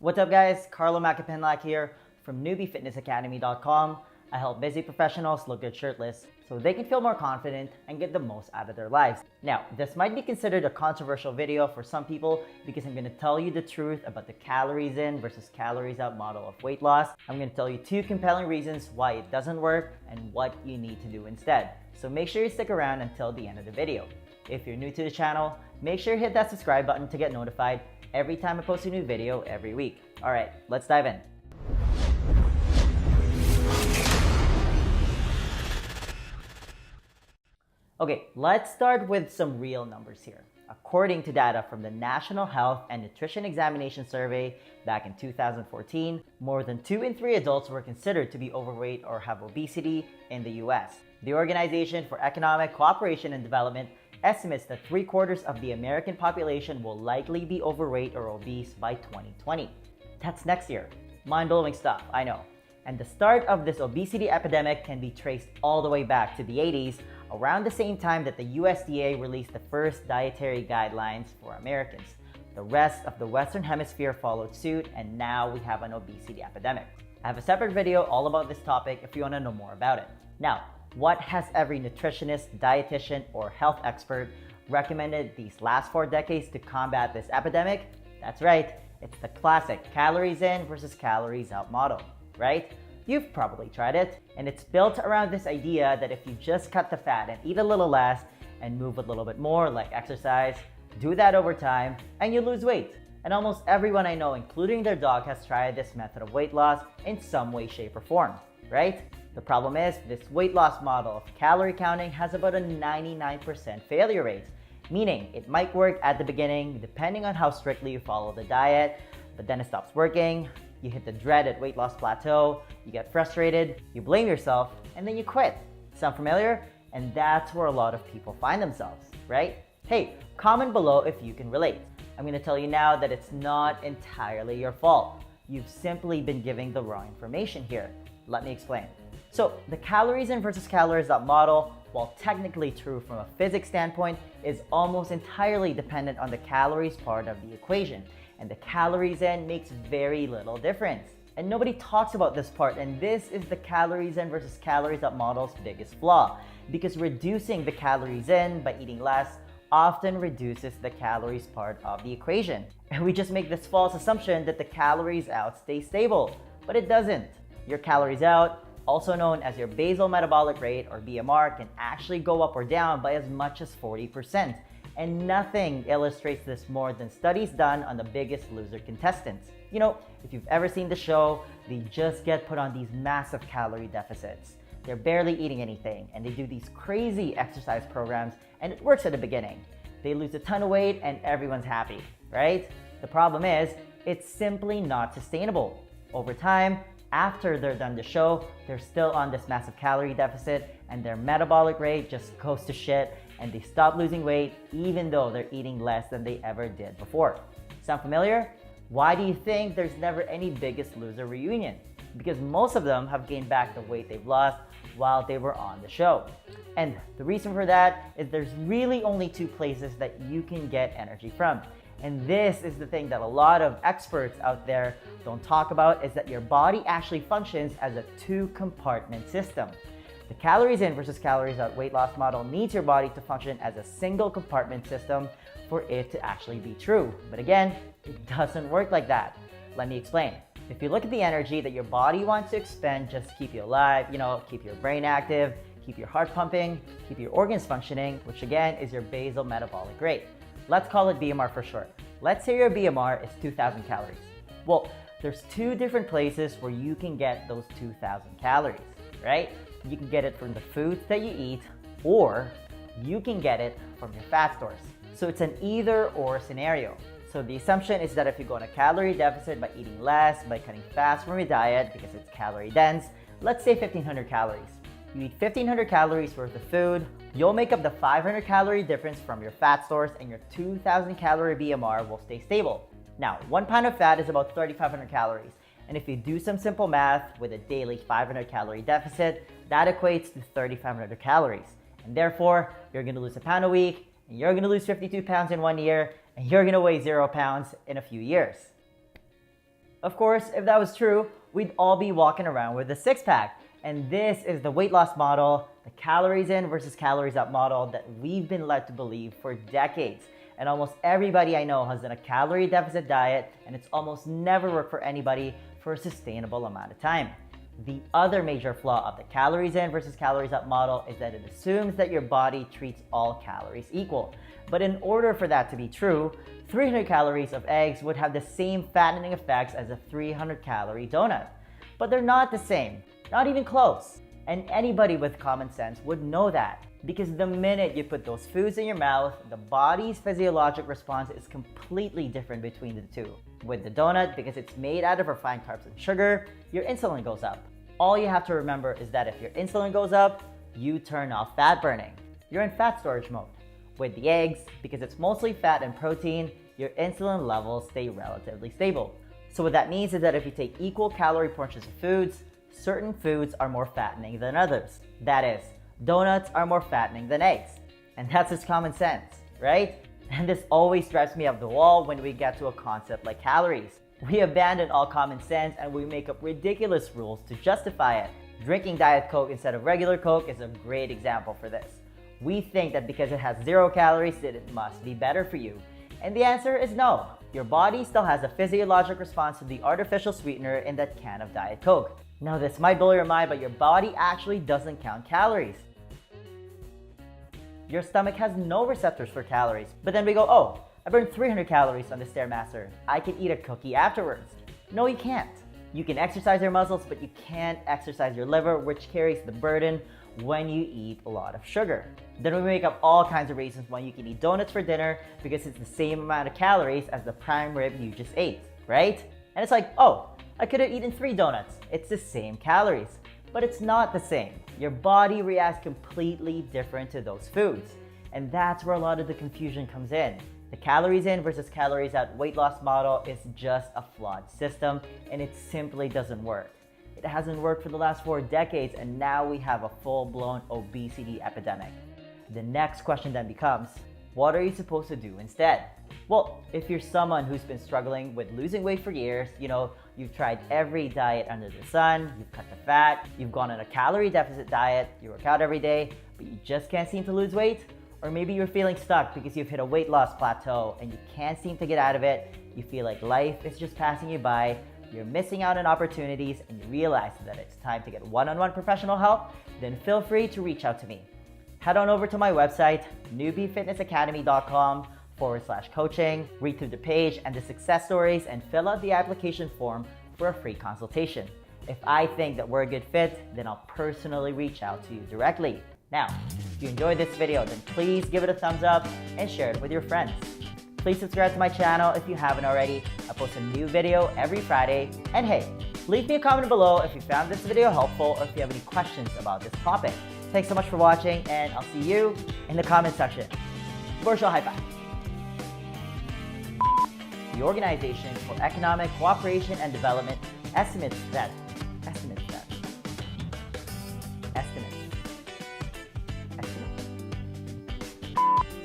What's up guys, Carlo Macapinlac here from newbiefitnessacademy.com. I help busy professionals look good shirtless so they can feel more confident and get the most out of their lives. Now, this might be considered a controversial video for some people because I'm going to tell you the truth about the calories in versus calories out model of weight loss. I'm going to tell you 2 compelling reasons why it doesn't work and what you need to do instead. So make sure you stick around until the end of the video. If you're new to the channel, make sure you hit that subscribe button to get notified every time I post a new video every week. All right, let's dive in. Okay, let's start with some real numbers here. According to data from the National Health and Nutrition Examination Survey back in 2014, more than 2 in 3 adults were considered to be overweight or have obesity in the US. The Organization for Economic Cooperation and Development estimates that 3/4 of the American population will likely be overweight or obese by 2020. That's next year. Mind-blowing stuff, I know. And the start of this obesity epidemic can be traced all the way back to the 80s, around the same time that the USDA released the first dietary guidelines for Americans. The rest of the Western Hemisphere followed suit, and now we have an obesity epidemic. I have a separate video all about this topic if you want to know more about it. Now, what has every nutritionist, dietitian, or health expert recommended these last 4 decades to combat this epidemic? That's right, it's the classic calories in versus calories out model, right? You've probably tried it, and it's built around this idea that if you just cut the fat and eat a little less and move a little bit more, like exercise, do that over time, and you lose weight. And almost everyone I know, including their dog, has tried this method of weight loss in some way, shape, or form, right? The problem is, this weight loss model of calorie counting has about a 99% failure rate, meaning it might work at the beginning depending on how strictly you follow the diet, but then it stops working, you hit the dreaded weight loss plateau, you get frustrated, you blame yourself, and then you quit. Sound familiar? And that's where a lot of people find themselves, right? Hey, comment below if you can relate. I'm going to tell you now that it's not entirely your fault. You've simply been giving the wrong information here. Let me explain. So the calories in versus calories out model, while technically true from a physics standpoint, is almost entirely dependent on the calories part of the equation. And the calories in makes very little difference. And nobody talks about this part, and this is the calories in versus calories out model's biggest flaw, because reducing the calories in by eating less often reduces the calories part of the equation. And we just make this false assumption that the calories out stay stable, but it doesn't. Your calories out, also known as your basal metabolic rate or BMR, can actually go up or down by as much as 40%. And nothing illustrates this more than studies done on the Biggest Loser contestants. You know, if you've ever seen the show, they just get put on these massive calorie deficits. They're barely eating anything, and they do these crazy exercise programs, and it works at the beginning. They lose a ton of weight and everyone's happy, right? The problem is, it's simply not sustainable. Over time, after they're done the show, they're still on this massive calorie deficit, and their metabolic rate just goes to shit, and they stop losing weight even though they're eating less than they ever did before. Sound familiar? Why do you think there's never any Biggest Loser reunion? Because most of them have gained back the weight they've lost while they were on the show. And the reason for that is there's really only 2 places that you can get energy from. And this is the thing that a lot of experts out there don't talk about, is that your body actually functions as a 2-compartment system. The calories in versus calories out weight loss model needs your body to function as a single compartment system for it to actually be true. But again, it doesn't work like that. Let me explain. If you look at the energy that your body wants to expend just to keep you alive, keep your brain active, keep your heart pumping, keep your organs functioning, which again is your basal metabolic rate. Let's call it BMR for short. Let's say your BMR is 2,000 calories. Well, there's 2 different places where you can get those 2,000 calories, right? You can get it from the foods that you eat, or you can get it from your fat stores. So it's an either or scenario. So the assumption is that if you go on a calorie deficit by eating less, by cutting fats from your diet because it's calorie dense, let's say 1,500 calories. You eat 1,500 calories worth of food, you'll make up the 500 calorie difference from your fat stores, and your 2,000 calorie BMR will stay stable. Now, 1 pound of fat is about 3,500 calories. And if you do some simple math with a daily 500 calorie deficit, that equates to 3,500 calories. And therefore, you're going to lose a pound a week, and you're going to lose 52 pounds in 1 year, and you're going to weigh 0 pounds in a few years. Of course, if that was true, we'd all be walking around with a six-pack. And this is the weight loss model, the calories in versus calories out model that we've been led to believe for decades. And almost everybody I know has done a calorie deficit diet, and it's almost never worked for anybody for a sustainable amount of time. The other major flaw of the calories in versus calories out model is that it assumes that your body treats all calories equal. But in order for that to be true, 300 calories of eggs would have the same fattening effects as a 300 calorie donut. But they're not the same, not even close. And anybody with common sense would know that, because the minute you put those foods in your mouth, the body's physiologic response is completely different between the two. With the donut, because it's made out of refined carbs and sugar, your insulin goes up. All you have to remember is that if your insulin goes up, you turn off fat burning. You're in fat storage mode. With the eggs, because it's mostly fat and protein, your insulin levels stay relatively stable. So what that means is that if you take equal calorie portions of foods, certain foods are more fattening than others. That is, donuts are more fattening than eggs. And that's just common sense, right? And this always drives me up the wall when we get to a concept like calories. We abandon all common sense and we make up ridiculous rules to justify it. Drinking Diet Coke instead of regular Coke is a great example for this. We think that because it has 0 calories that it must be better for you. And the answer is no. Your body still has a physiologic response to the artificial sweetener in that can of Diet Coke. Now this might blow your mind, but your body actually doesn't count calories. Your stomach has no receptors for calories. But then we go, oh, I burned 300 calories on the Stairmaster. I can eat a cookie afterwards. No, you can't. You can exercise your muscles, but you can't exercise your liver, which carries the burden when you eat a lot of sugar. Then we make up all kinds of reasons why you can eat donuts for dinner because it's the same amount of calories as the prime rib you just ate, right? And it's like, oh, I could have eaten 3 donuts. It's the same calories. But it's not the same. Your body reacts completely different to those foods. And that's where a lot of the confusion comes in. The calories in versus calories out weight loss model is just a flawed system, and it simply doesn't work. It hasn't worked for the last 4 decades, and now we have a full-blown obesity epidemic. The next question then becomes, what are you supposed to do instead? Well, if you're someone who's been struggling with losing weight for years, you've tried every diet under the sun, you've cut the fat, you've gone on a calorie deficit diet, you work out every day, but you just can't seem to lose weight, or maybe you're feeling stuck because you've hit a weight loss plateau and you can't seem to get out of it, you feel like life is just passing you by, you're missing out on opportunities, and you realize that it's time to get one-on-one professional help, then feel free to reach out to me. Head on over to my website, newbiefitnessacademy.com/coaching, read through the page and the success stories, and fill out the application form for a free consultation. If I think that we're a good fit, then I'll personally reach out to you directly. Now, if you enjoyed this video, then please give it a thumbs up and share it with your friends. Please subscribe to my channel if you haven't already. I post a new video every Friday. And hey, leave me a comment below if you found this video helpful or if you have any questions about this topic. Thanks so much for watching, and I'll see you in the comment section. Virtual high five. The Organization for Economic Cooperation and Development estimates that.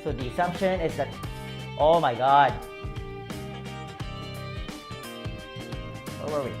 So the assumption is that, oh my God. Where were we?